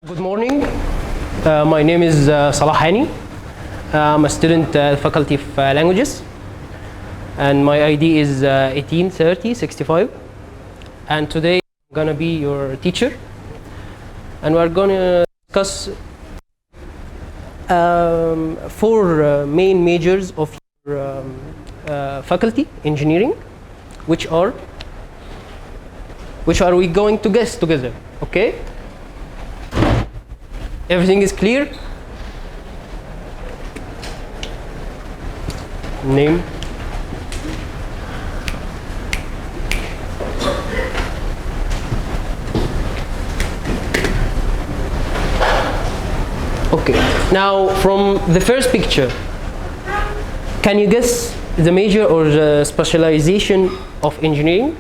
Good morning. My name is Salah Hany. I'm a student at the Faculty of Languages, and my ID is 183065. And today I'm gonna be your teacher, and we're gonna discuss four main majors of your faculty, engineering, which are we going to guess together. Okay? Everything is clear? Name? Okay. Now, from the first picture, can you guess the major or the specialization of engineering?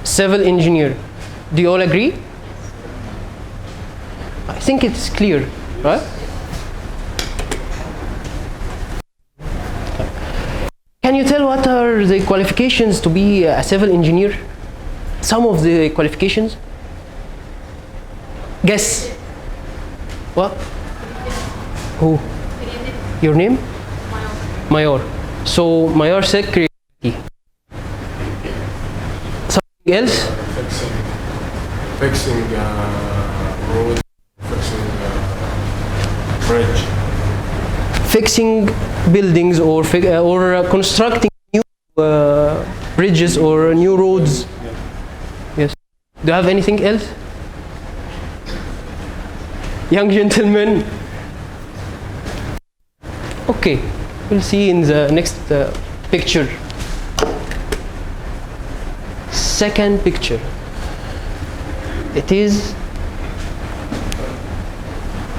Civil engineer. Do you all agree? I think it's clear, right? Can you tell what are the qualifications to be a civil engineer? Some of the qualifications? Guess. What? Who? Your name? Mayor. So, Mayor said creativity. Something else? Fixing road, fixing bridge. Fixing buildings or constructing new bridges or new roads. Yeah. Yes. Do you have anything else? Young gentlemen. Okay, we'll see in the next picture. Second picture. It is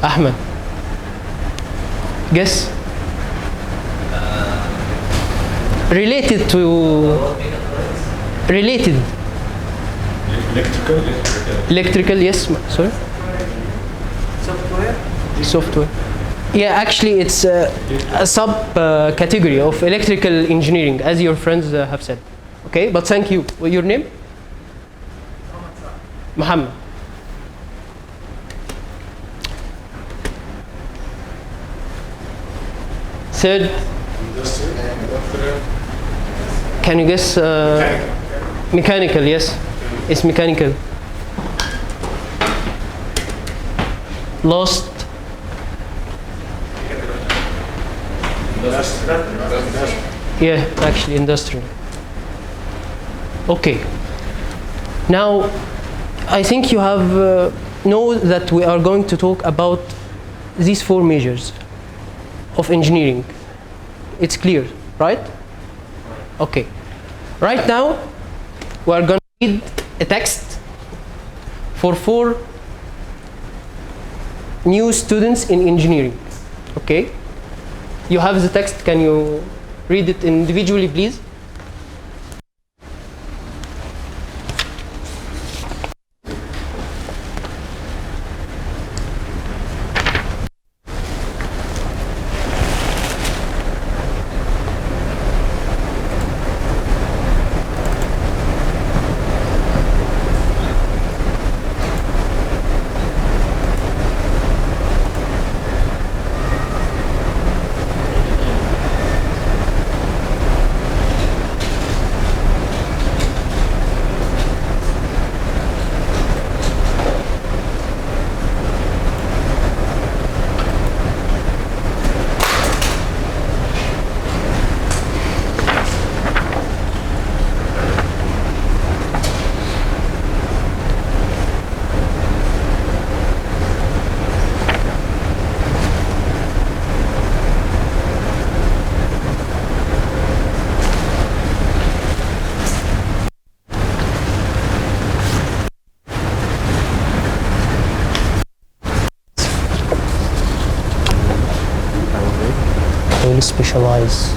Ahmed. Guess. Related. Electrical, yes. Sorry. Software. Yeah, actually, it's a sub-category of electrical engineering, as your friends have said. Okay, but thank you. Your name? Muhammad. Third. Industrial. Can you guess? Mechanical, yes. It's mechanical. Last. Yeah, actually industrial. Okay. Now, I think you have know that we are going to talk about these four majors of engineering. It's clear, right? Okay. Right now, we are going to read a text for four new students in engineering. Okay? You have the text. Can you read it individually, please? Specialize.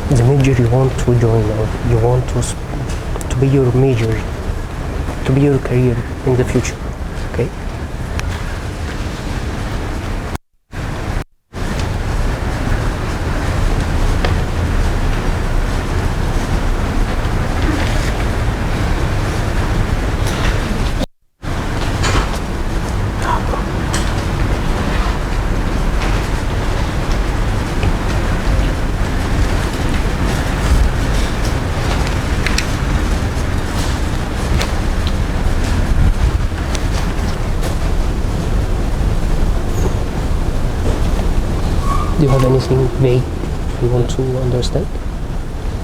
The major you want to join, or you want to be your major, to be your career in the future. Okay. Do you have anything vague you want to understand?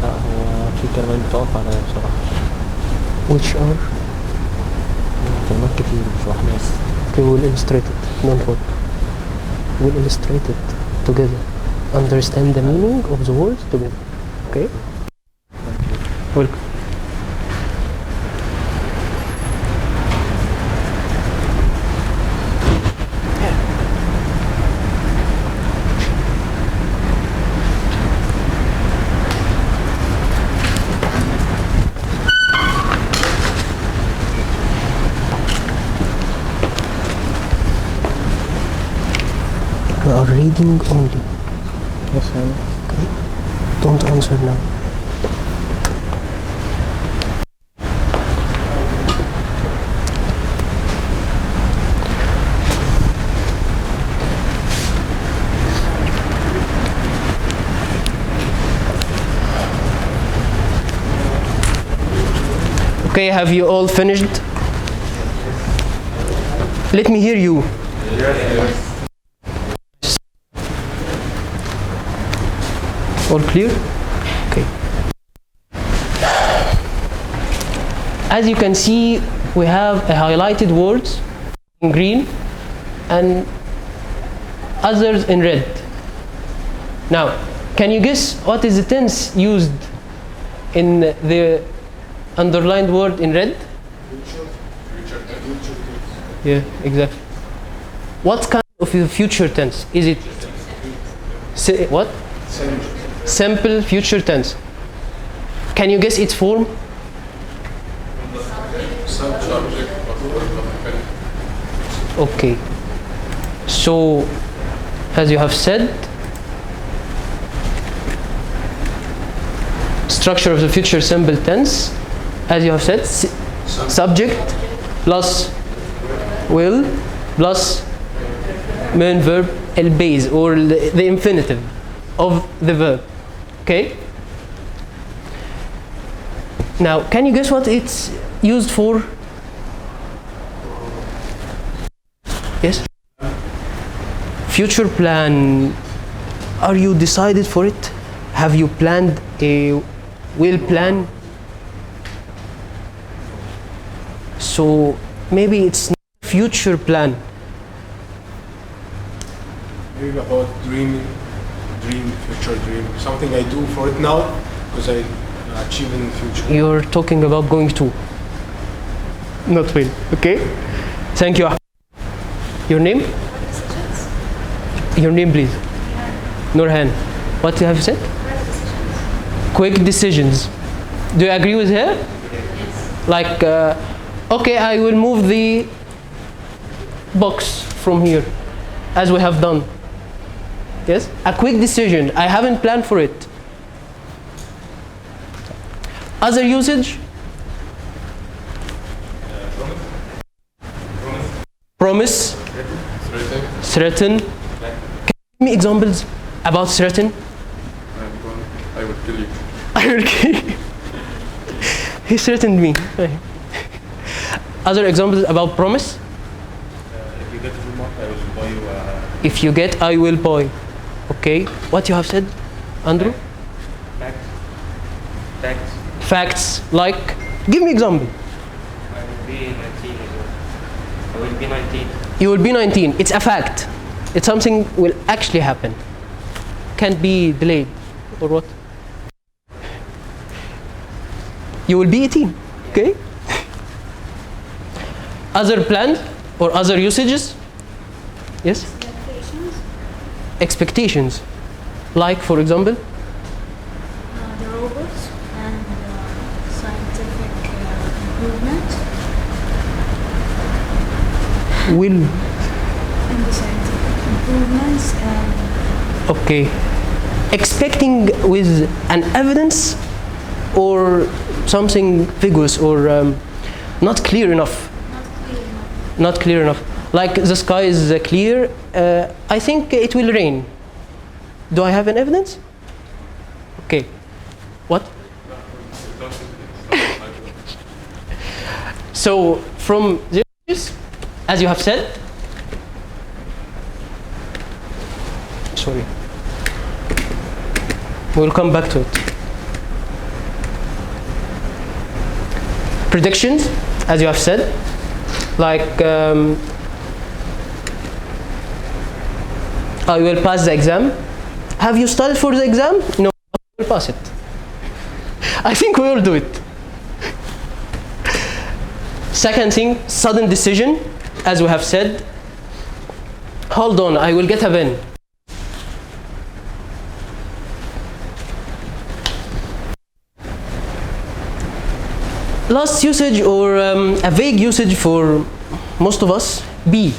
لا هو في كلمات بتقف عليا بصراحة. Which are? كلمات كتير مش واحدة بس. Okay, we'll illustrate it. Don't worry. We'll illustrate it together. Understand the meaning of the words together. Okay? Welcome. We are reading only. Yes, I know. Okay? Don't answer now. Okay, have you all finished? Let me hear you. Yes. All clear? Okay. As you can see, we have a highlighted words in green and others in red. Now, can you guess what is the tense used in the underlined word in red? Yeah, exactly. What kind of a future tense? Is it what? Simple future tense. Can you guess its form? Subject of Okay. So, as you have said, structure of the future simple tense, as you have said, subject plus will plus main verb el-base, or the infinitive of the verb. Okay? Now, can you guess what it's used for? Yes? Future plan. Are you decided for it? Have you planned a will plan? So maybe it's not future plan. maybe about dreaming, future dream. Something I do for it now because I achieve in the future. You're talking about going to. Not will. Okay? Thank you. Your name? Your name, please. Nurhan. What have you said? Quick decisions. Do you agree with her? Like, okay, I will move the box from here, as we have done. Yes? A quick decision. I haven't planned for it. Other usage? Promise. Threaten. Can you give me examples about threaten? I will kill you. I will kill you. He threatened me. Other examples about promise? If you get the remote, I will buy you If you get, I will buy. Okay. What you have said, Andrew? Facts. Facts. Like, give me example. I will be 19 as well. I will be 19. You will be 19. It's a fact. It's something will actually happen. Can't be delayed. Or what? You will be 18. Okay? Other plans or other usages? Yes? Expectations, Expectations. Like, for example? the robots, and scientific improvement Will. and the scientific improvements and Okay. Expecting with an evidence or something vigorous or not clear enough. not clear enough. Not clear enough. Like the sky is clear. I think it will rain. Do I have an evidence? Okay. What? So from this, as you have said, sorry, We'll come back to it. Predictions, as you have said, like I will pass the exam. Have you studied for the exam? No, I will pass it. I think we all do it. Second thing, sudden decision, as we have said. Hold on, I will get a pen. Last usage, or a vague usage for most of us, be.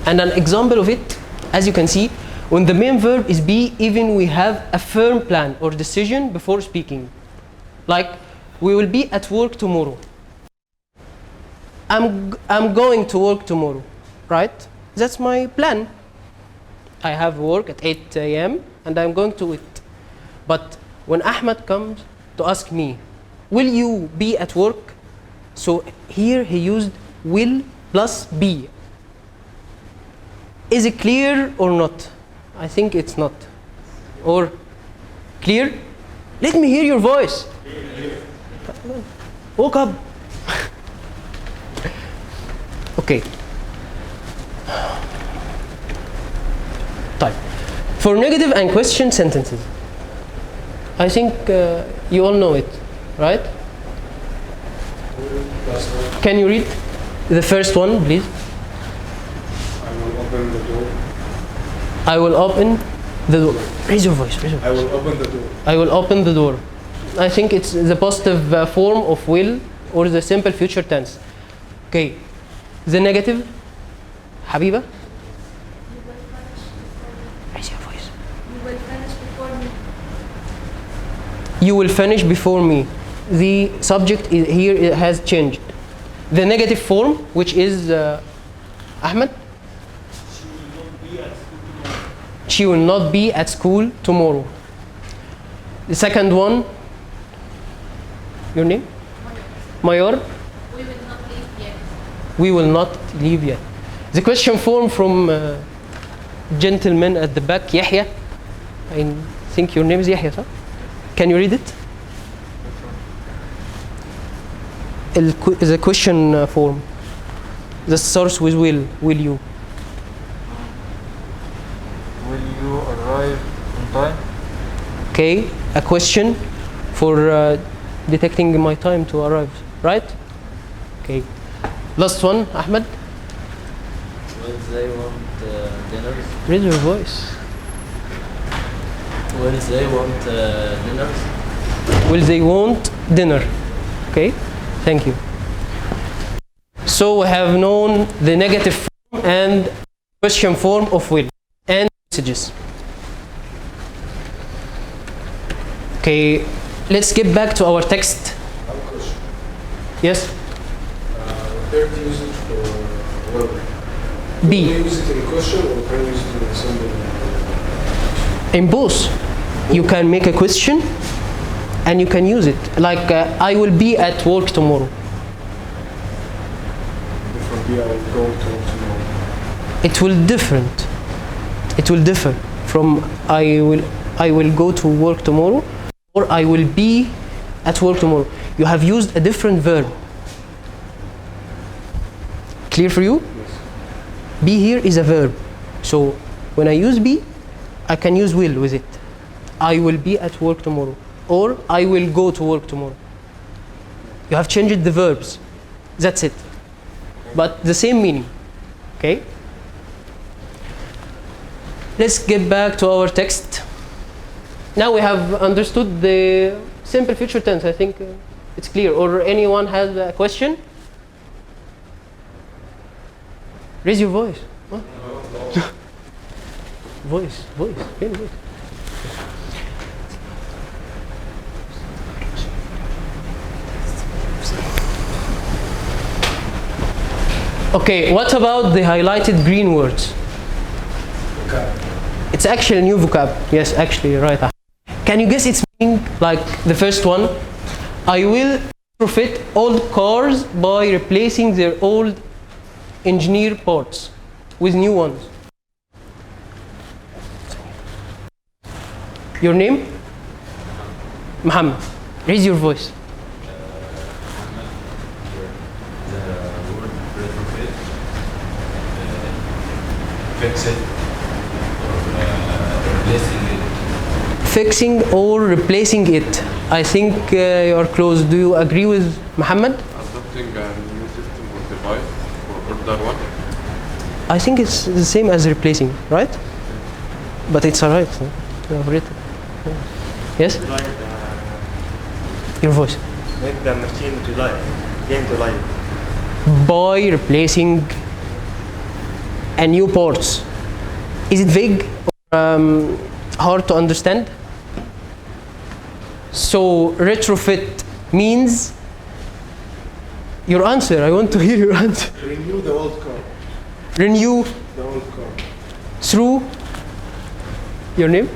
And an example of it, as you can see, when the main verb is be, even we have a firm plan or decision before speaking. Like, we will be at work tomorrow. I'm going to work tomorrow, right? That's my plan. I have work at 8 a.m. and I'm going to it. But when Ahmed comes to ask me, will you be at work? So here he used will plus be. Is it clear or not? I think it's not. Or clear? Let me hear your voice. Woke up. Okay. Type. For negative and question sentences, I think you all know it, right? Can you read the first one, please? I will open the door. I will open the door. Raise your voice. Raise your voice. I will open the door. I will open the door. I think it's the positive form of will or the simple future tense. Okay. The negative, Habiba? Raise your voice. You will finish before me. You will finish before me. The subject is here, it has changed. The negative form, which is Ahmed? She will not be at school tomorrow. The second one, your name? Mayor? We will not leave yet. We will not leave yet. The question form from gentleman at the back, Yahya. I think your name is Yahya, sir? Can you read it? The question form. The source with will you. Will you arrive on time? Okay, a question for detecting my time to arrive, right? Okay. Last one, Ahmed. Will they want dinners? Raise your voice. Will they want dinners? Will they want dinner? Okay, thank you. So we have known the negative form and question form of will and messages. Okay, let's get back to our text. I have a question. Yes? Third usage for will. Can Be. you use it in question or can you use it in symbol? In both, you can make a question and you can use it. Like, I will be at work tomorrow. Before be, I will go to tomorrow. It will different. It will differ from I will go to work tomorrow or I will be at work tomorrow. You have used a different verb. Clear for you? Yes. Be here is a verb. So when I use be, I can use will with it. I will be at work tomorrow or I will go to work tomorrow. You have changed the verbs. That's it. But the same meaning. Okay? Let's get back to our text. Now we have understood the simple future tense. I think it's clear. Or anyone has a question? Raise your voice. Huh? Voice. Really voice. Okay, what about the highlighted green words? Okay. It's actually a new vocab. Yes, actually, you're right. Can you guess its meaning? Like the first one, I will retrofit old cars by replacing their old engineer parts with new ones. Your name? Muhammad. Raise your voice. The word retrofit, fix it, or replacing it. Fixing or replacing it. I think you are close. Do you agree with Muhammad? Adopting a new system or device or older one. I think it's the same as replacing, right? But it's alright. Huh? You have written. Yes? Your voice. Make the machine to life, game to life. By replacing a new parts. Is it vague or hard to understand? So retrofit means your answer. I want to hear your answer. Renew the old car. Renew The old car. through your name?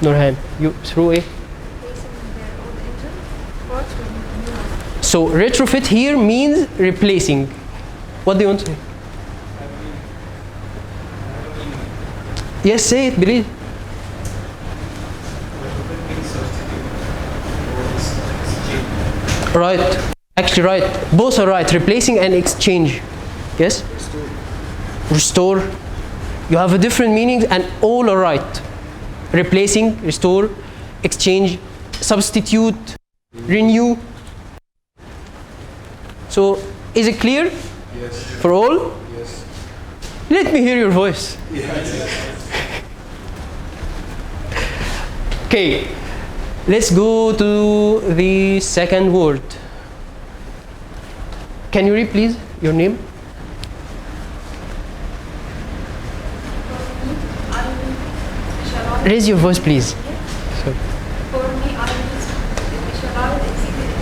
Nurhan. You through a. Replacing the old engine parts with new ones. So retrofit here means replacing. What do you want to say? Yes, say it, please. Right. Actually, right. Both are right. Replacing and exchange. Yes? Restore. You have a different meanings and all are right. Replacing, restore, exchange, substitute, renew. So, is it clear Yes. for all? Yes. Let me hear your voice. Okay, let's go to the second word. Can you read, please, your name? Raise your voice, please. Sorry. For me, I use specialized executive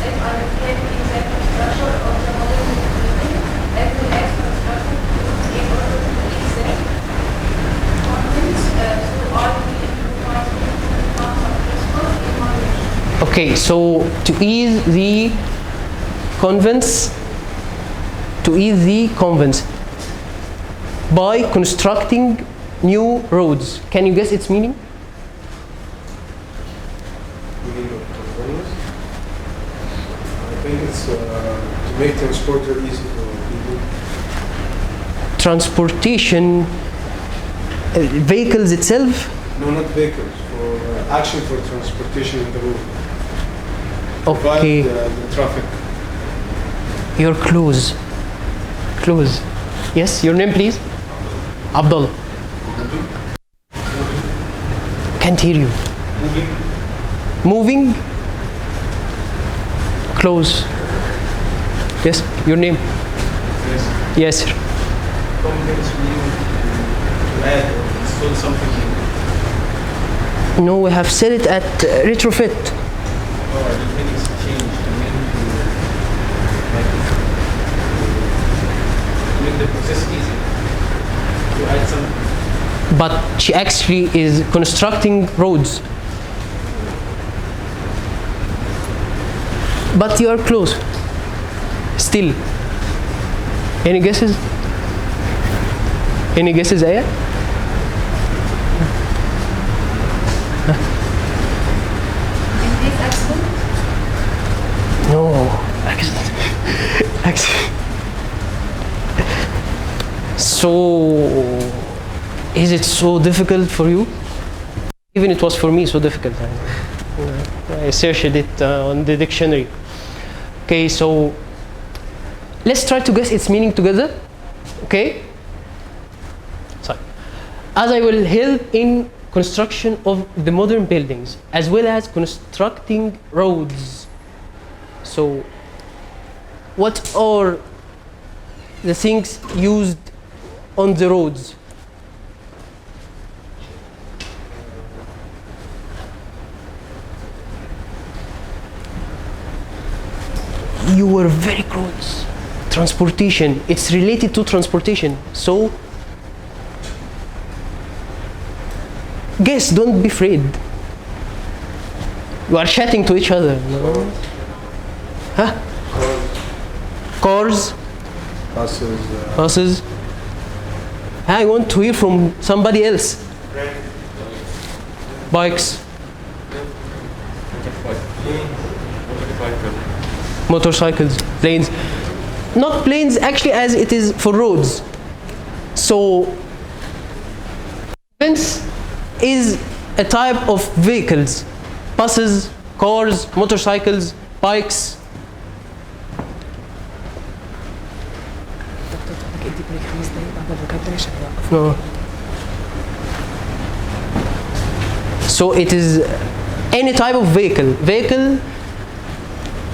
if I reflect in the construction of the modern building, every construction in order to please them. Contents, so I will improvise in my mission. Okay, so to ease the convents by constructing new roads. Can you guess its meaning? Meaning of conveyance. I think it's to make transporter easy for people. Transportation, vehicles itself. No, not vehicles. For action for transportation in the road. Okay, Provide the traffic. you're close. Close. Yes, your name, please. Abdullah. Can't hear you. Moving. Close. Yes, your name. Yes. Yes, sir. Convince me to add or install something new. No, we have said it at retrofit. Or anything is changed to make the process easy. To add something. But she actually is constructing roads. But you are close. Still. Any guesses? Any guesses, Aya? In this accident, No. Accident. So, is it so difficult for you? Even it was for me so difficult. I searched it on the dictionary. Okay, so let's try to guess its meaning together. Okay? Sorry. As I will help in construction of the modern buildings as well as constructing roads. So, what are the things used on the roads? You were very close. Transportation. It's related to transportation. So, guess, don't be afraid. You are chatting to each other. No? Huh? Cars, Buses. buses. I want to hear from somebody else. bikes, Motorcycle. motorcycles, planes. Not planes actually, as it is for roads. So fence is a type of vehicles, buses, cars, motorcycles, bikes. No. So it is any type of vehicle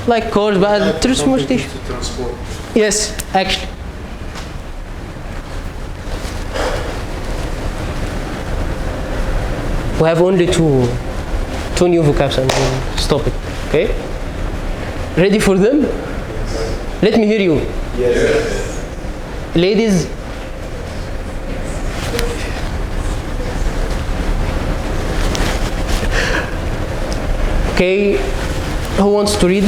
like cars, but transportation. To transport. Yes, actually. We have only two new vocabs and we'll stop it. Okay? Ready for them? Let me hear you. Yes. Ladies. Okay, who wants to read?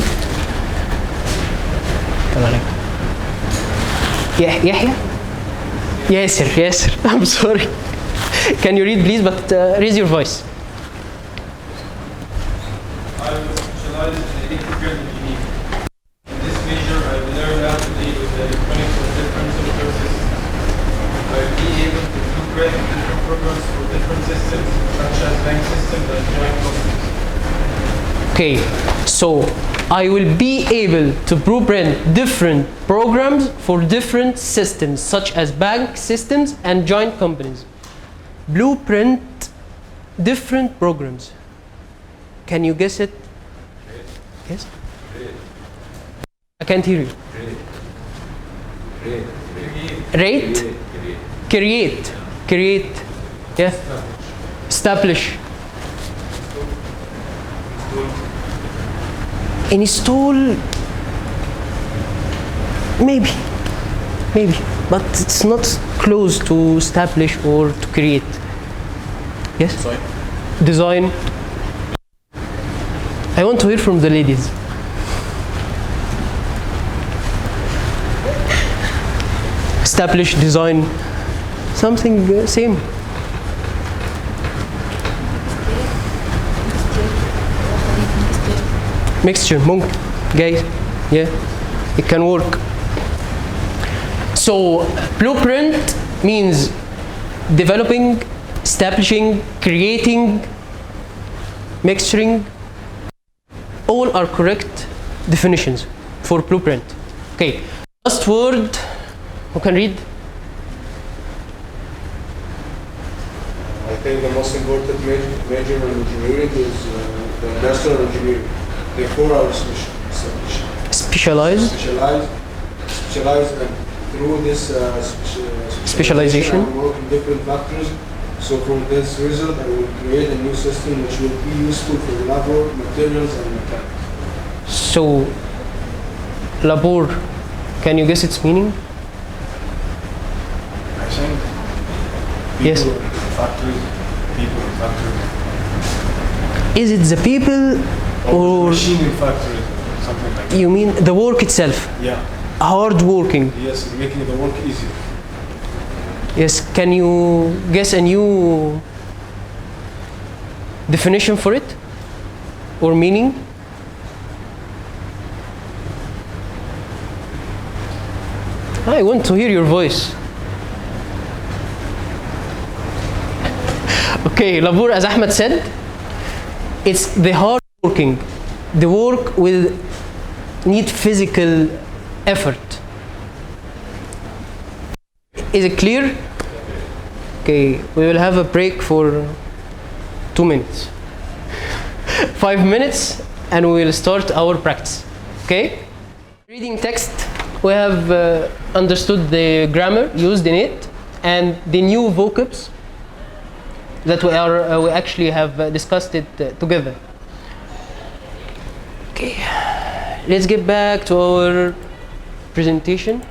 Yahya? Yes, sir. Yes, sir. I'm sorry. Can you read, please? But raise your voice. I will specialize in electrical engineering. In this major, I will learn how to deal with the electronics of different software systems. I will be able to blueprint different programs for different systems, such as bank systems and joint companies. Okay, so I will be able to blueprint different programs for different systems, such as bank systems and joint companies. Blueprint different programs. Can you guess it? Yes? I can't hear you. Rate? Create. Yeah. Establish. Install. Maybe, but it's not close to establish or to create. Yes? Design. I want to hear from the ladies. Establish, design, something same. Mixture, ممكن, guys, yeah, it can work. So blueprint means developing, establishing, creating, mixturing. All are correct definitions for blueprint. Okay, last word, who can read? I think the most important major in engineering is the industrial engineering. Therefore, I will Specialize, and through this specialization. I will work in different factors. So from this result, I will create a new system which will be useful for labor, materials, and mechanics. So, labor, can you guess its meaning? I think Yes. people in factories. Is it the people or machine in factories, something like that. you mean the work itself? Yeah. Hard working. Yes, making the work easier. Yes, can you guess a new definition for it or meaning? I want to hear your voice. Okay, labor, as Ahmed said, it's the hard working. The work will need physical effort. Is it clear? Okay, we will have a break for 2 minutes. 5 minutes and we will start our practice. Okay? Reading text, we have understood the grammar used in it and the new vocabs that we actually have discussed it together. Okay, let's get back to our presentation.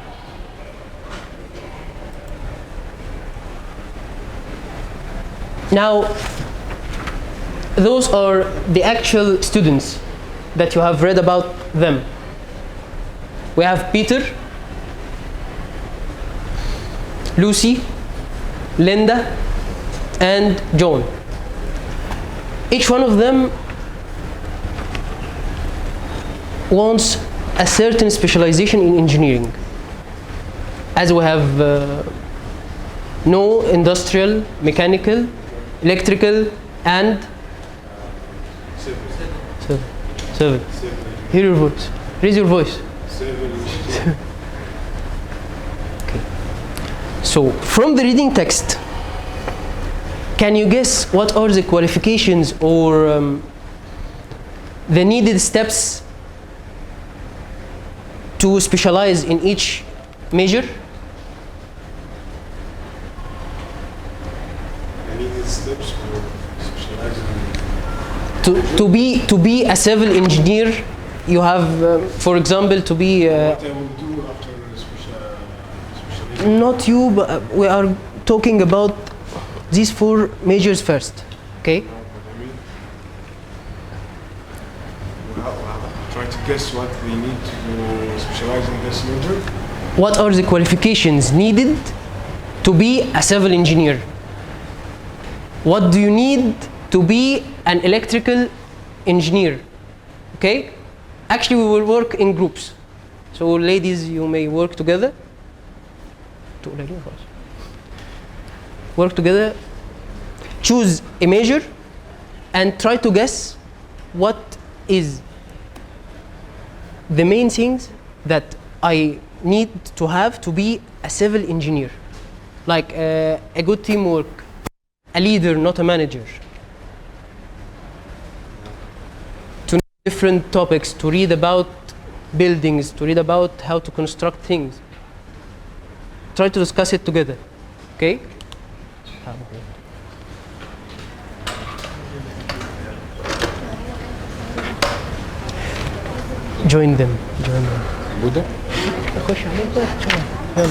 Now, those are the actual students that you have read about them. We have Peter, Lucy, Linda, and John. each one of them wants a certain specialization in engineering. As we have no industrial, mechanical, electrical, and civil. Hear your voice. Raise your voice. Okay. So, from the reading text, can you guess what are the qualifications or the needed steps to specialize in each major? Steps for specializing to be a civil engineer, you have, for example, to be. what I will do after specialization. Not you, but we are talking about these four majors first. Okay. I mean, try to guess what we need to specialize in this major. What are the qualifications needed to be a civil engineer? What do you need to be an electrical engineer? Okay? Actually, we will work in groups. So, ladies, you may work together. Work together. Choose a major and try to guess what is the main things that I need to have to be a civil engineer. Like a good teamwork. A leader, not a manager. To know different topics, to read about buildings, to read about how to construct things. Try to discuss it together. Okay? Join them. بودة؟ خش عليك بقى. يلا.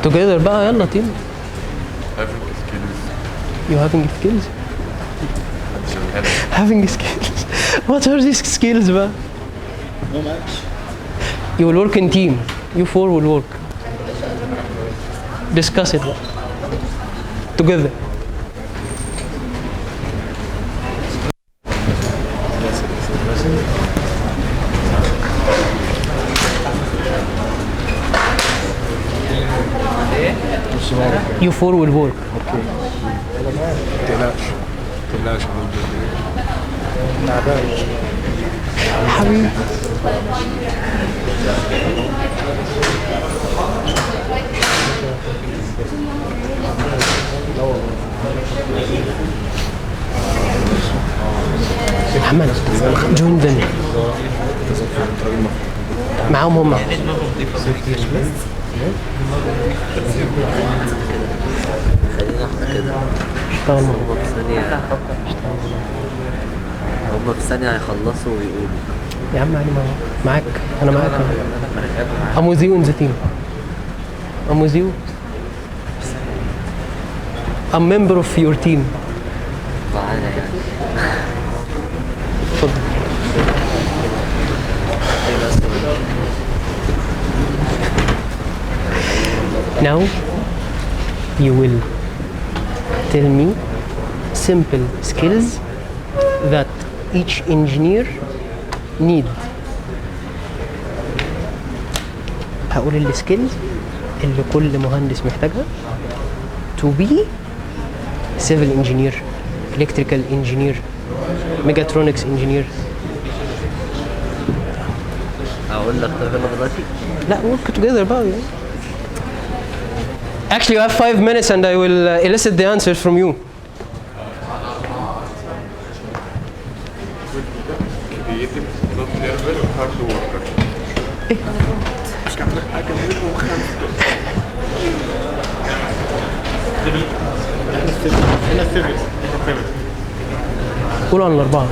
Together بقى يلا team. Having skills. You having skills? Having skills. What are these skills بقى? No match. You will work in team. You four will work. Discuss it بقى. Together. You four will work. تقلقش حبيبي. محمد join them. معاهم هم. خلينا احط كده. اشتغل معاهم. هما في ثانية هما في ثانية هيخلصوا ويقولوا. يا عم علي معاك. انا معاك. I'm with you in the team. I'm with you. I'm member of your team. معانا يعني. اتفضل. Now you will tell me simple skills that each engineer need. هقول السكيلز اللي كل مهندس محتاجها to be civil engineer, electrical engineer, mechatronics engineer. هقول لك طيب يلا دلوقتي. لا work together بقى. Actually, you have 5 minutes and I will elicit the answers from you. creative, not nervous, hard worker. قولوا عن الأربعة.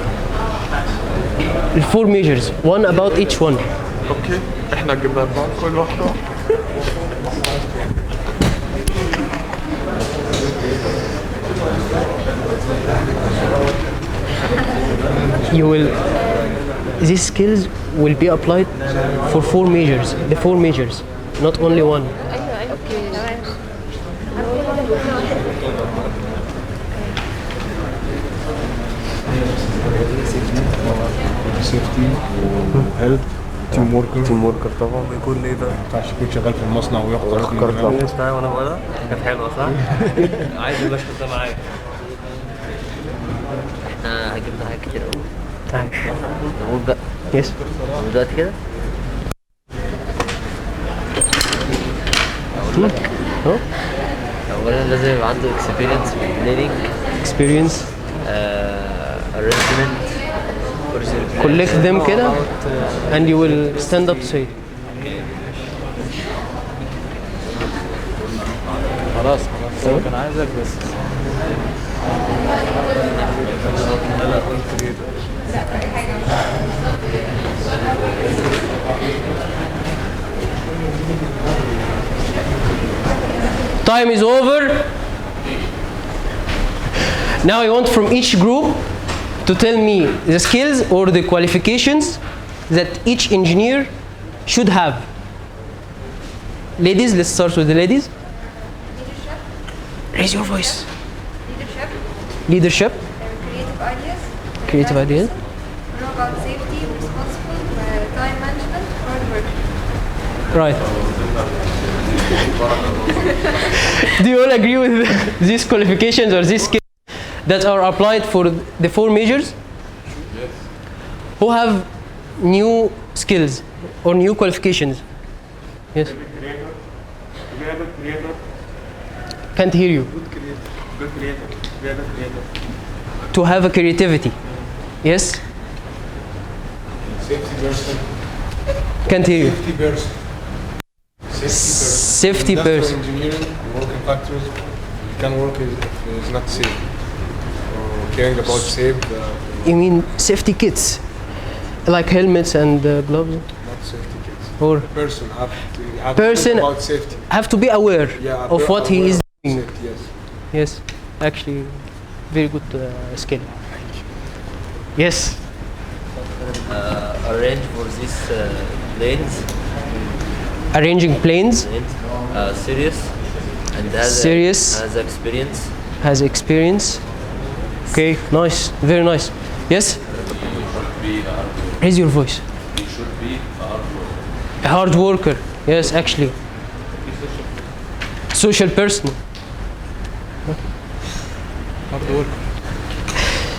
الفور majors, one about each one. اوكي احنا جبنا بعض كل واحدة. You will, these skills will be applied for 4 majors, the 4 majors, not only one. ايوه اوكي تمام. سيفتي وهيلث تيم وركر. تيم وركر طبعا بيكون ايه ده؟ ما ينفعش يكون شغال في المصنع وياخد رقم من فكرت دماغه. اسمعي وانا بقولها كانت حلوه صح؟ عايز المشهد ده معايا. احنا هجيب حاجات كتير قوي. تعال. نقول بقى يس. دلوقتي كده اقول لك اهو. اولا لازم يبقى عنده experience في planning experience. arrangement collect them كده and you will stand up to say it. خلاص هو كان عايزك بس. Time is over. Now I want from each group to tell me the skills or the qualifications that each engineer should have. Ladies, let's start with the ladies. Leadership, Raise your voice. leadership, Leadership, creative creative ideas, ideas, know about safety, responsible, time management, hard work. right. Do you all agree with these qualifications or these skills that are applied for the 4 majors? Yes. Who have new skills or new qualifications? Yes. Can't hear you. To have a creativity. Yes. Safety person. Can't hear you. Safety person. Safety Industrial person. engineering, work in factories, you can work if it's not safe. Or caring about safe, You mean safety kits, like helmets and gloves, not safety kids. or Person have to Person- think about safety. have to be aware Yeah, of what he aware is of doing. safety, yes. Yes, actually, very good skill. Yes. arrange for these planes Arranging planes, serious and Serious. has experience. has experience. Okay, nice, very nice. Yes. Raise your voice. You should be A hard worker. Yes, actually. Social person. Hard work.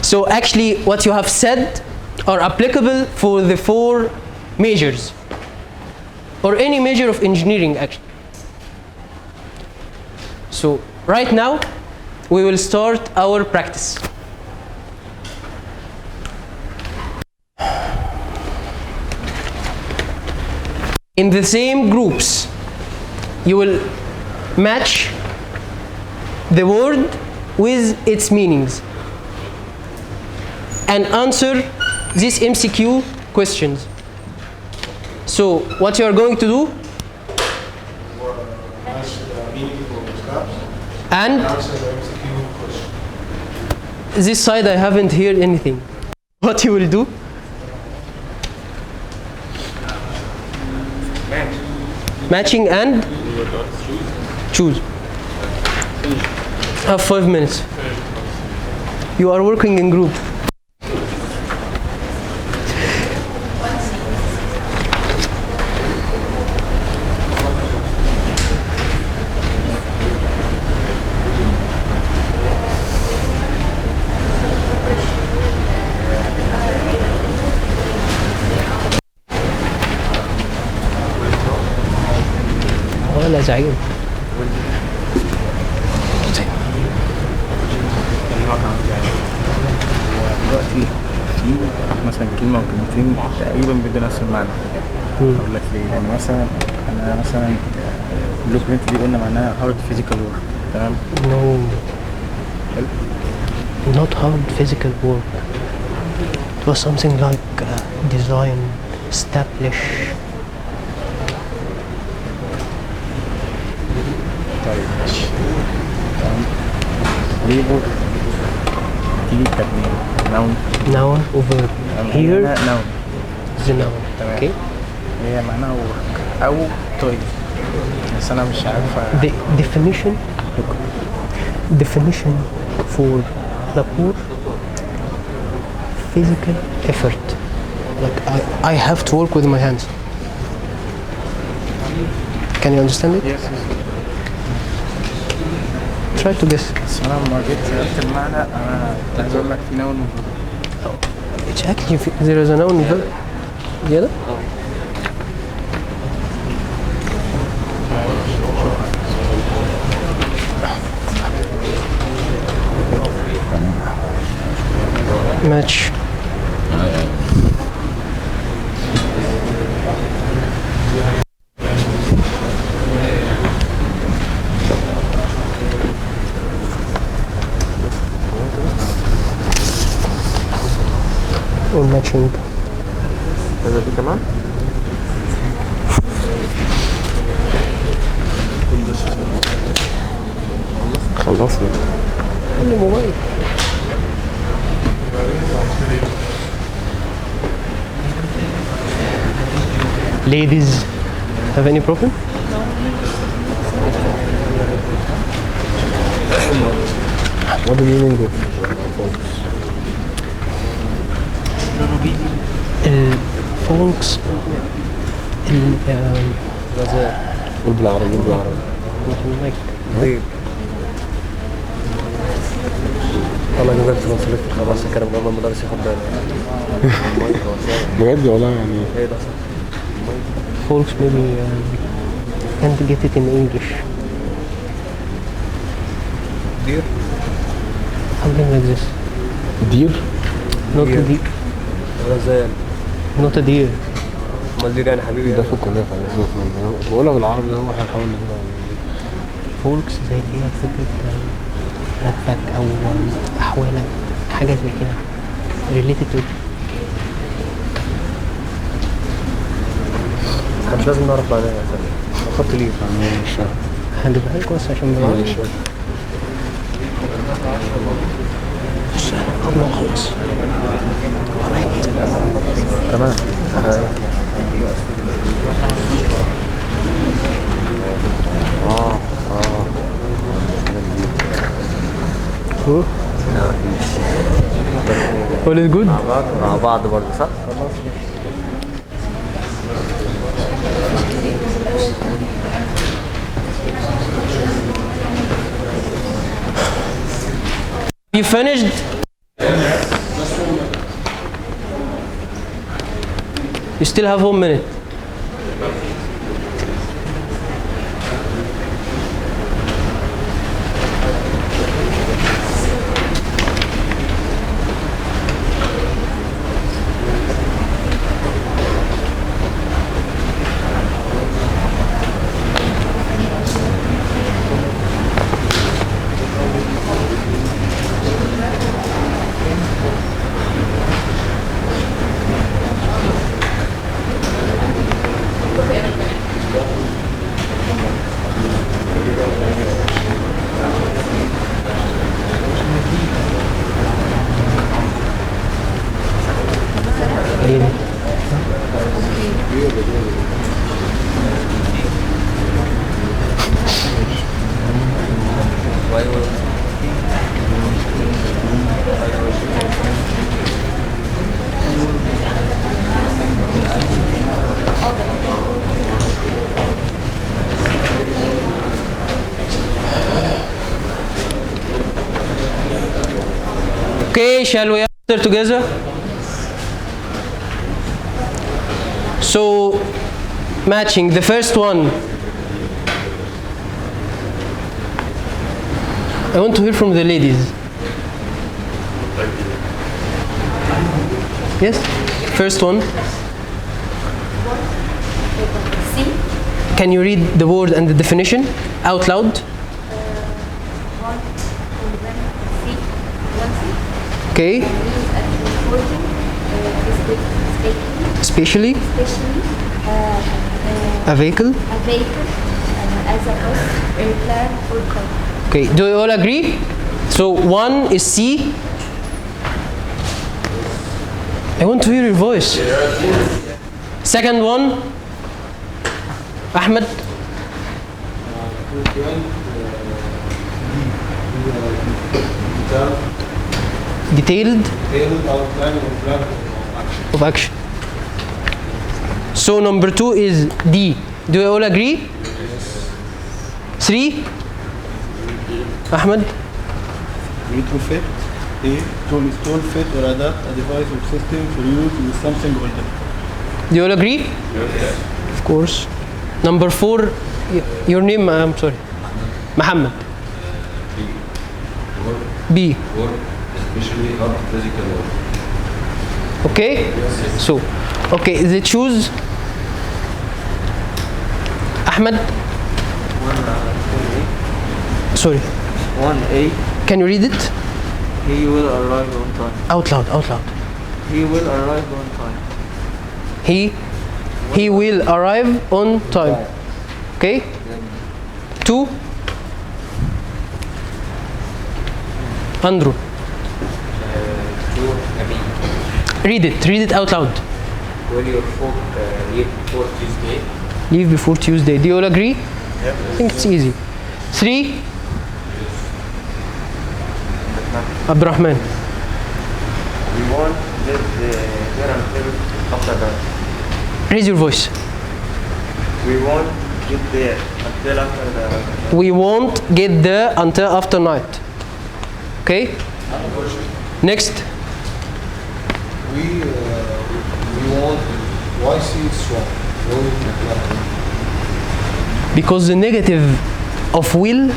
So actually, what you have said are applicable for the 4 majors, or any major of engineering actually. So right now, we will start our practice. In the same groups, you will match the word with its meanings and answer these MCQ questions. So what you are going to do, Match the meaning for scraps. and Answer the MCQ question. this side I haven't heard anything. What you will do? Matching and choose. Have 5 minutes. You are working in group. ولا زعيم. دلوقتي في مثلا كلمة أو كلمتين تقريبا بدون نفس المعنى. أقول لك ليه؟ يعني مثلا أنا مثلا البلو برنت دي قلنا معناها هارد فيزيكال ورك، تمام؟ No. Not hard physical work. It was something like design, establish. طيب ماشي. تمام. ليبر تيجي تبني نون. Noun over here نون. is a noun. تمام. Okay. هي معناها ورك أو طيب. بس أنا مش عارفة. The definition for labor, physical effort. Like I have to work with my hands. Can you understand it? Yes. Try to guess. بس انا لما جيت سألت المعنى انا كنت عايز اقول لك في نون وفيرب. It's actually there is a noun verb. زيادة؟ match. Or matching. هذا في كمان؟ خلصنا. الموبايل. Ladies, have any problem? What do you mean with الفونكس قول بالعربي قول بالعربي. والله جوجل ترانسليت خلاص كان من قبل المدرس ياخد باله. بجد والله يعني. ايه ده صح؟ folks maybe can't get it in English. Dear? Something like this. دير؟ Not a deer. غزال. Not a deer. امال دير يعني حبيبي ده في الكلية بقولها بالعربي هو هنحاول نجيبها. folks زي اللي هي فكرة رفك أو أحوالك حاجة زي كده related to مش لازم نعرف معناها يا سلام. خط ليه؟ مش فاهم. هجيبها لكم بس عشان بقى ماشي. قبل ما أخلص. تمام. All is good? مع بعض برضه صح؟ You finished? You still have 1 minute. Okay, shall we answer together? So, matching the first one. I want to hear from the ladies. Yes? First one. C. Can you read the word and the definition out loud? Okay. Especially a vehicle As a bus, airplane, or car. Okay, do you all agree? So one is C. I want to hear your voice. Second one, Ahmed. Detailed outline of plan of action. of action. So number 2 is D. Do you all agree? 3? Ahmed? retrofit A to install, fit or adapt a device or system for use with something older. Do you all agree? Yes. Of course. Number 4, your name, I'm sorry. Muhammad. Work, B. work, especially hard physical work. Okay? So, okay, they choose Ahmed. Sorry, 1A, can you read it? he will arrive on time. Out loud, out loud. He will arrive on time. He will arrive on time. Okay? 2. Andrew. Read it out loud. Will your folk leave before Tuesday? Leave before Tuesday. Do you all agree? Yep. I think it's easy. 3. Abdurrahman. We won't get there until after that. Raise your voice. We won't get there until after the... We won't get there until after night. Okay? Next. We want why see it's wrong? Because the negative of will,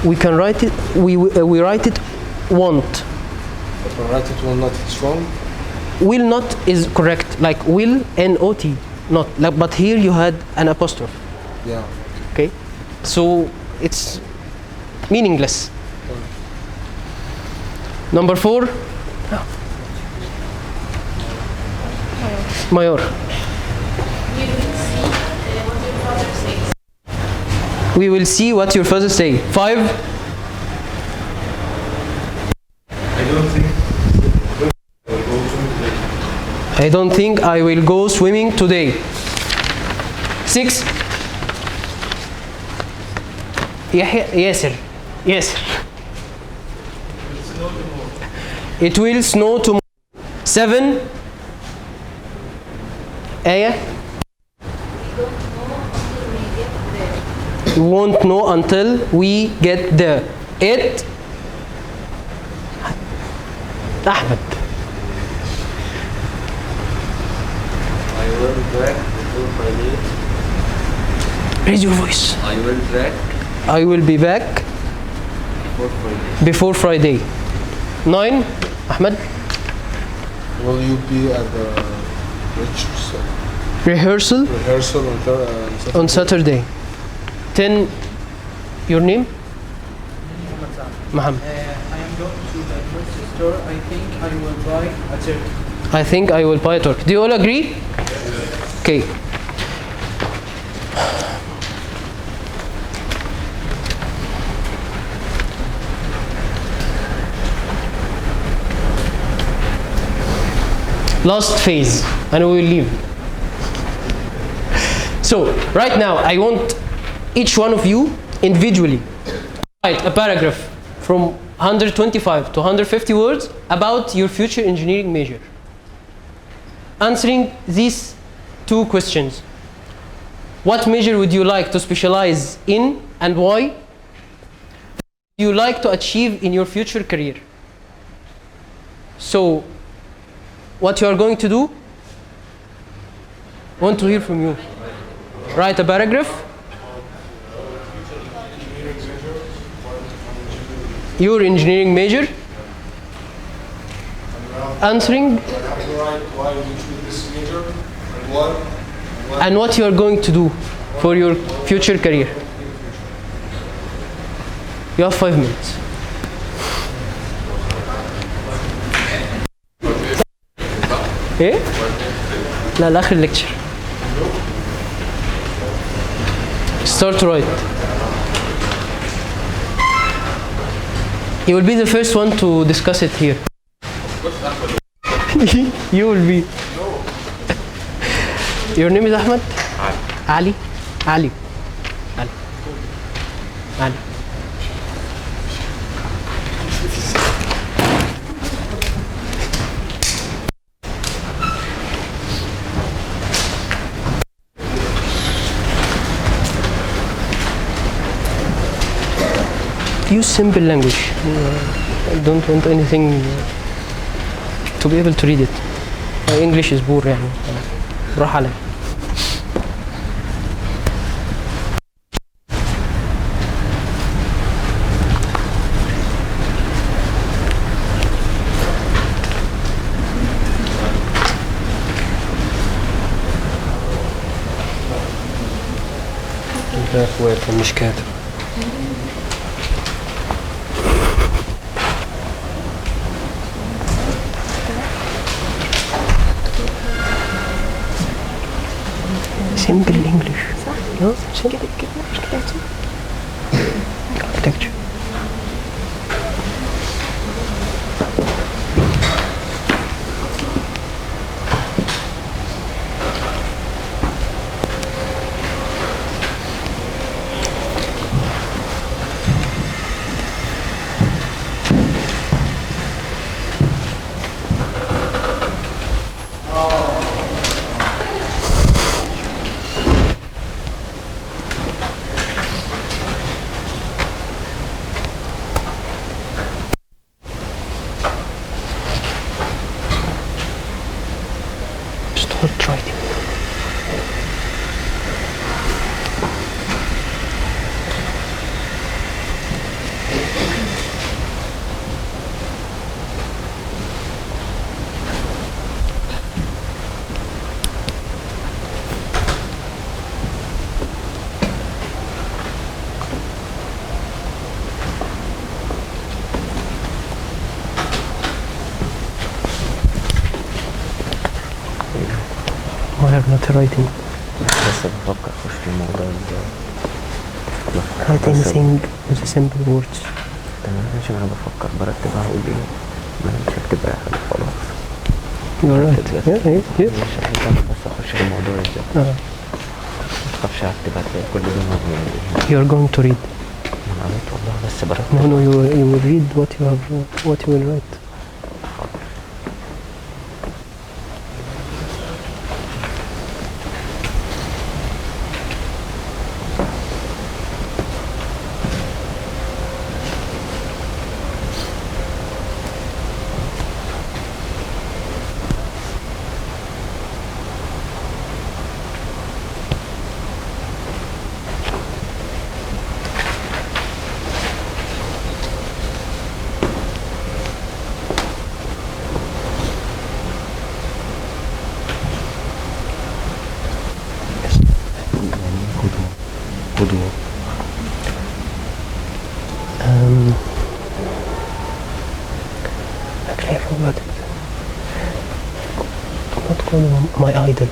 we can write it. We write it want. If I write it will not, it's wrong. Will not is correct. Like will N-O-T, not. Like, but here you had an apostrophe. Yeah. Okay? So it's meaningless. Number 4. Mayor. We will see what your father says. 5. I don't think I will go swimming today. 6. Yasser. Yes. It will snow tomorrow. 7. Aya. We won't know until we get there. 8. Ahmed. I will back before Friday. Raise your voice. I will back I will be back before Friday. before Friday. 9. Ahmed. Will you be at the Rehearsal rehearsal on Saturday. 10. Your name? Muhammad. I am going to the grocery store. I think I will buy a turkey. I think I will buy a turkey. Do you all agree? Okay. Last phase, and we will leave. So, right now, I want each one of you individually write a paragraph from 125 to 150 words about your future engineering major, answering these 2 questions. What major would you like to specialize in and why? What would you like to achieve in your future career? So, what you are going to do? I want to hear from you. Write a paragraph. Your engineering major. Answering. Why you choose this major and why? And what you are going to do for your future career. You have 5 minutes. ايه؟ لا لاخر الليكتشر. Start to write. You will be the first one to discuss it here. You will be. Your name is Ahmed? Ali. Ali. Ali. Ali. use simple language. I don't want anything to be able to read it. My English is poor يعني. راح علي. ده اخواتي مش كاتب. Simple English. No, simple. Architecture. Start writing. I have not writing. بس بفكر اخش في الموضوع Write anything with simple words. تمام عشان انا بفكر برتبها هقول ايه ما انا مش هكتب اي حاجه خلاص. You're right. Yeah. بس اخش في الموضوع ازاي ما تخافش هكتب هتلاقي كل ده موجود. You are going to read. انا قريت والله بس برتب. No, you will read what you will write. قدوة. Actually, I forgot it. Not Qudwa, my idol.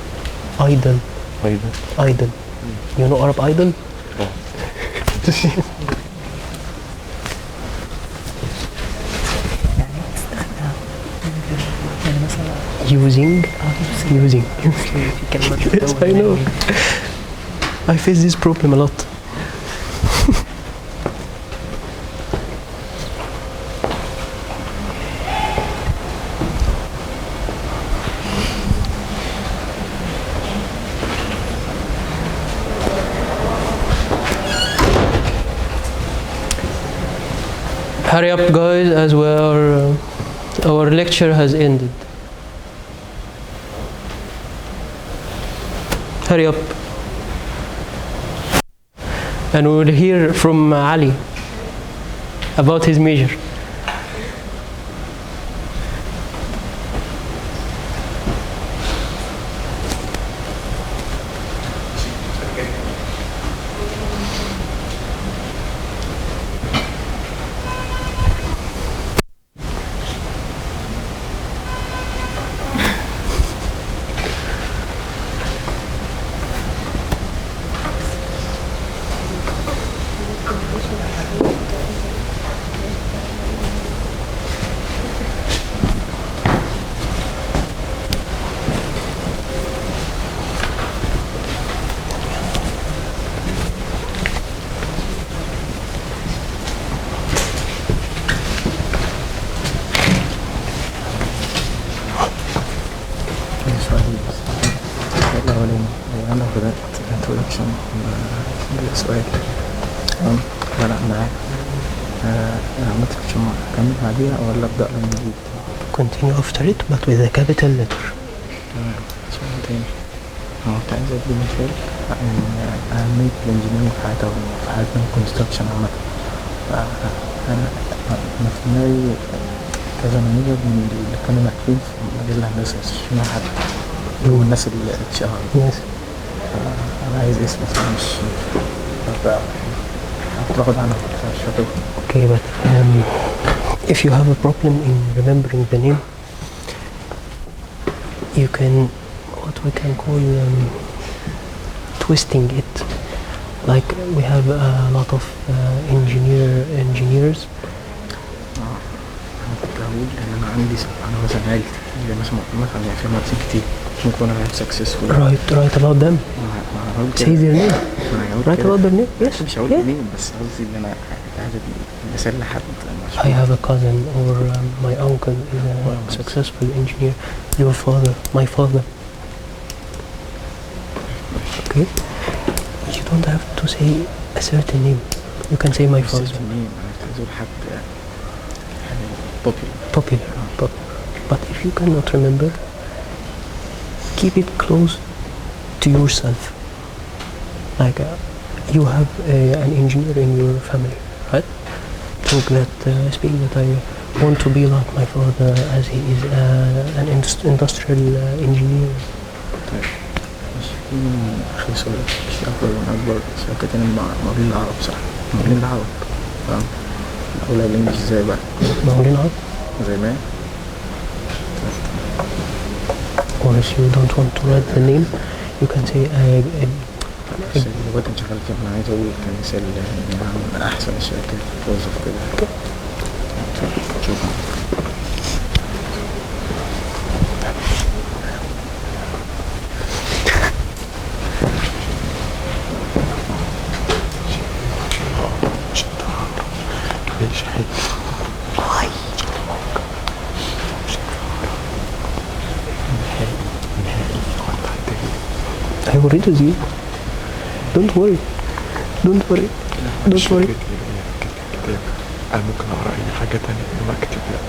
Idol. You know Arab idol? Using. Yes, I know. I face this problem a lot. Hurry up, guys, as our lecture has ended. Hurry up. And we will hear from Ali about his major. أنا بدأت introduction بالسؤال. بدأ معاك ما تفهمش أكمل بعديها ولا أبدأ من جديد؟ Continue after it but with a capital letter. تمام. سؤال تاني. هو كنت عايز أدي مثال عن أهمية الإنجينيرنج في حياتنا وفي حياتنا الكونستراكشن عامة. أنا في دماغي كذا نموذج من اللي كانوا ناجحين في مجال الهندسة بس مش فيهم حد اللي هو الناس اللي اتشهروا. أنا عايز اسم بس مش باخد عنها مش فاكر. Okay, but if you have a problem in remembering the name, you can, what we can call twisting it. Like we have a lot of engineers. أنا كنت هقول إن أنا عندي أنا مثلا عيلتي اللي مثلا في مهندسين كتير ممكن أنا successful. Write about them. Say their name. Write about their name. Yes. مش هقول نيم بس قصدي إن أنا عايز مثال لحد. I have a cousin or my uncle is a successful engineer. Your father, my father. Okay. You don't have to say a certain name. You can say my father. certain name. أنا عايز أقول حد popular. But if you cannot remember, keep it close to yourself. Like you have an engineer in your family, right? Speak that I want to be like my father as he is an industrial engineer. آخر سؤال مش أكبر من أكبر شركتين المقاولين العرب صح؟ المقاولين العرب فاهم؟ أقولها بالإنجلش إزاي بقى؟ المقاولين العرب؟ زي ما Or if you don't want to write the name, you can say بس اللغات اللي شغال فيها أنا عايز أقول كمثال من أحسن الشركات توظف كده. شكرا. I will read with you. Don't worry. أنا ممكن أقرأ أي حاجة تانية إنما أكتب لأ.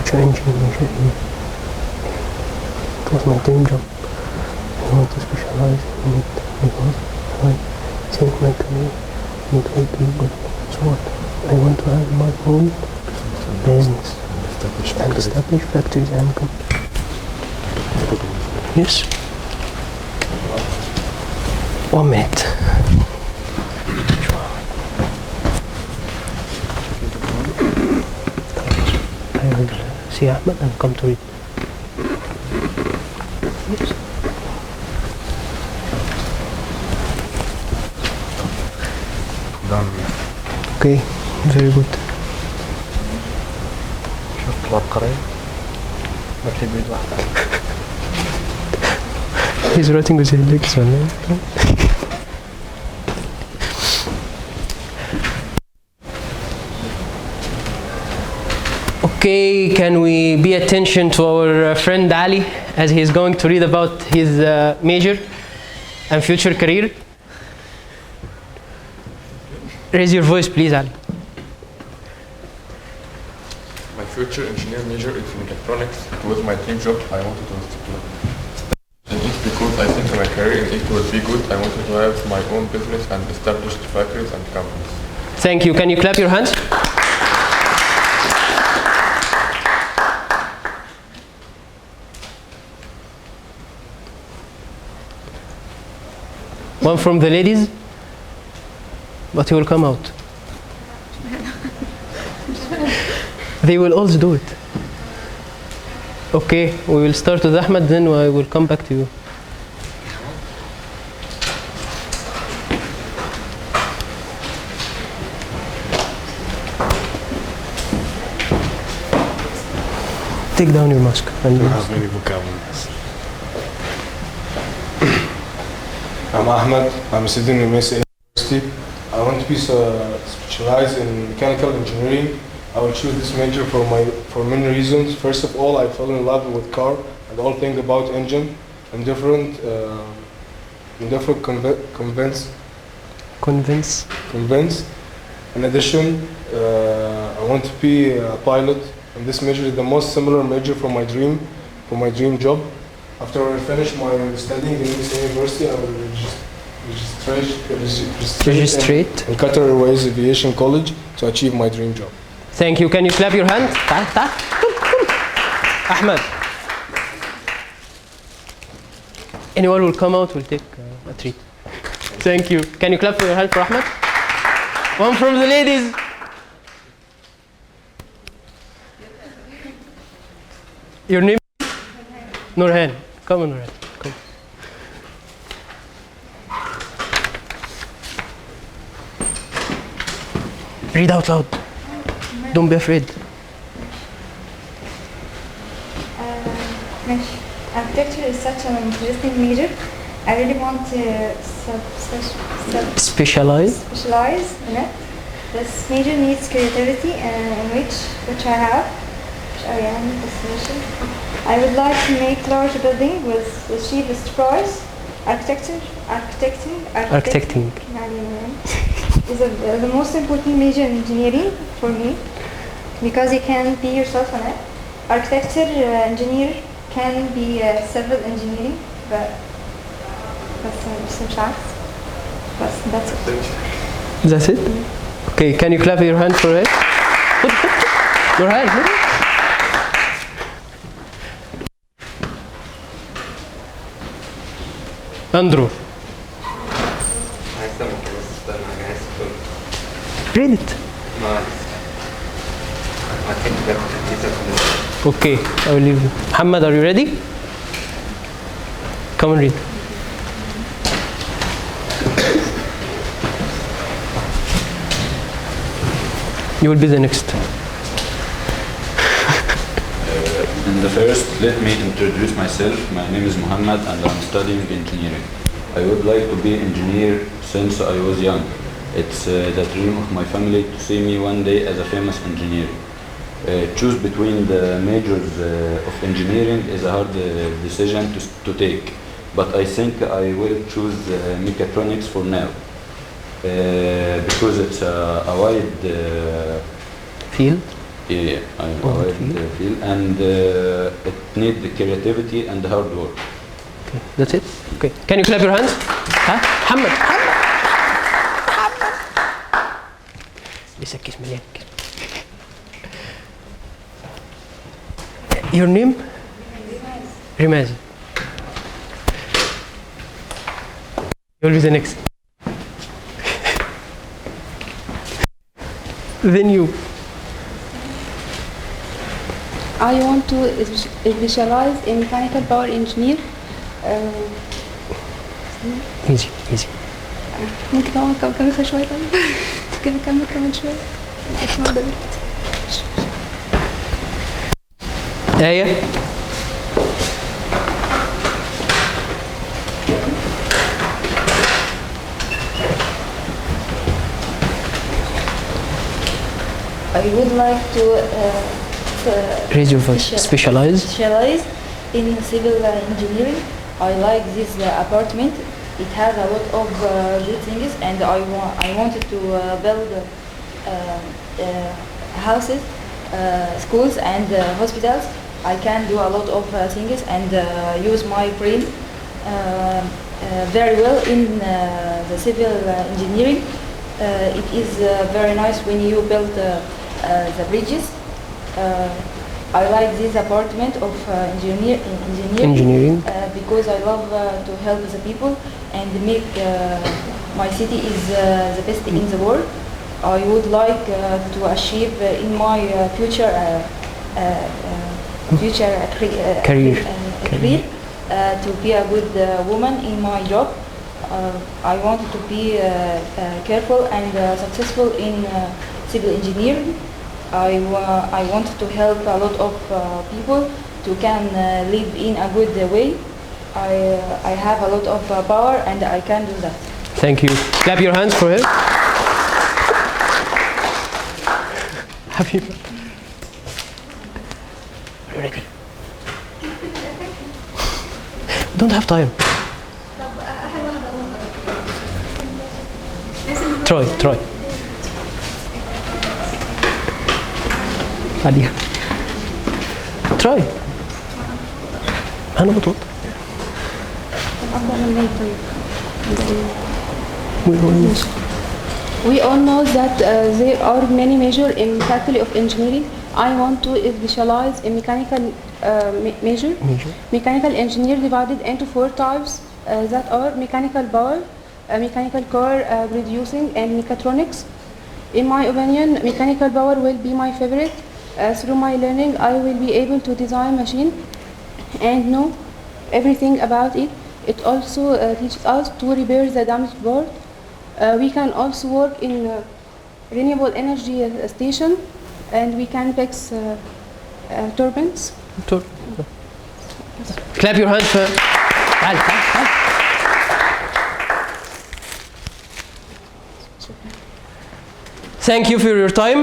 Future engineer. It was my dream job. I want to specialize in it because I think my career it will be good. So what? I want to have my own business and establish factories and companies. Yes. 1 minute. I will see Ahmed and come to read. Yes. Done. Okay, very good. شفت العبقرية؟ بكتب بيد واحدة. He's writing with his legs, man. Okay, can we pay attention to our friend Ali as he is going to read about his major and future career? Raise your voice, please, Ali. My future engineer major is in electronics. It was my dream job. I wanted to and it's because I think my career in it will be good. I wanted to have my own business and established factories and companies. Thank you. Can you clap your hands? One from the ladies, but he will come out. They will also do it. Okay, we will start with Ahmed, then I will come back to you. Take down your mask. I don't have many vocabularies. I'm Ahmed. I'm a student in Mesa University. I want to be specialized in mechanical engineering. I will choose this major for many reasons. First of all, I fell in love with car and all things about engine and different and therefore convince. In addition, I want to be a pilot, and this major is the most similar major for my dream job. After I finish my studying in this university, I will registrate in Qatar Airways Aviation College to achieve my dream job. Thank you. Can you clap your hands? Ahmed. Anyone will come out, will take a treat. Thank you. Can you clap for your hand for Ahmed? One from the ladies. Your name? Nurhan. Come on, Nurhan. Come. Read out loud. Don't be afraid. Architecture is such an interesting major. I really want to Specialize in it. This major needs creativity, which I have. I would like to make large building with the cheapest price. Architecting is the most important major in engineering for me because you can be yourself in it. Architecture engineer can be civil engineering, but that's it. That's it? Okay, can you clap your hand for it? Your hand. Andrew. Read it. Okay, I will leave you. Muhammad, are you ready? Come and read. You will be the next. In the first, let me introduce myself. My name is Muhammad and I'm studying engineering. I would like to be an engineer since I was young. It's the dream of my family to see me one day as a famous engineer. Choose between the majors of engineering is a hard decision to take, but I think I will choose mechatronics for now because it's a wide field. Yeah, a wide field, and it needs creativity and hard work. Okay, that's it. Okay, can you clap your hands? Huh? Muhammad. لسه كيس مليان. Your name? Rimazi. You'll be the next. Then you. I want to specialize in mechanical power engineer. Easy. ممكن كمان شوية طيب. كمان شوية. آية. I would like to raise your voice. Specialize in civil engineering. I like this apartment. It has a lot of good things, and I wanted to build houses, schools, and hospitals. I can do a lot of things and use my brain very well in the civil engineering. It is very nice when you build the bridges. I like this apartment of engineering because I love to help the people and make my city is the best in the world. I would like to achieve in my future career to be a good woman in my job. I want to be careful and successful in civil engineering. I want to help a lot of people to can live in a good way. I have a lot of power and I can do that. Thank you. Clap your hands for her. Habiba. Are you ready? Don't have time. Troy. عليها. Troy. أنا بطوط. We all know that there are many majors in Faculty of Engineering. I want to specialize in mechanical major. Mechanical engineer divided into 4 types that are mechanical power, mechanical car producing, and mechatronics. In my opinion, mechanical power will be my favorite. Through my learning, I will be able to design machine and know everything about it. It also teaches us to repair the damaged part. We can also work in renewable energy station, and we can fix turbines. Clap your hands for. Thank you for your time.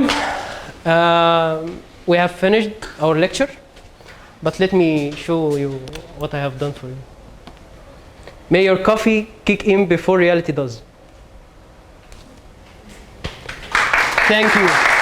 We have finished our lecture, but let me show you what I have done for you. May your coffee kick in before reality does. Thank you.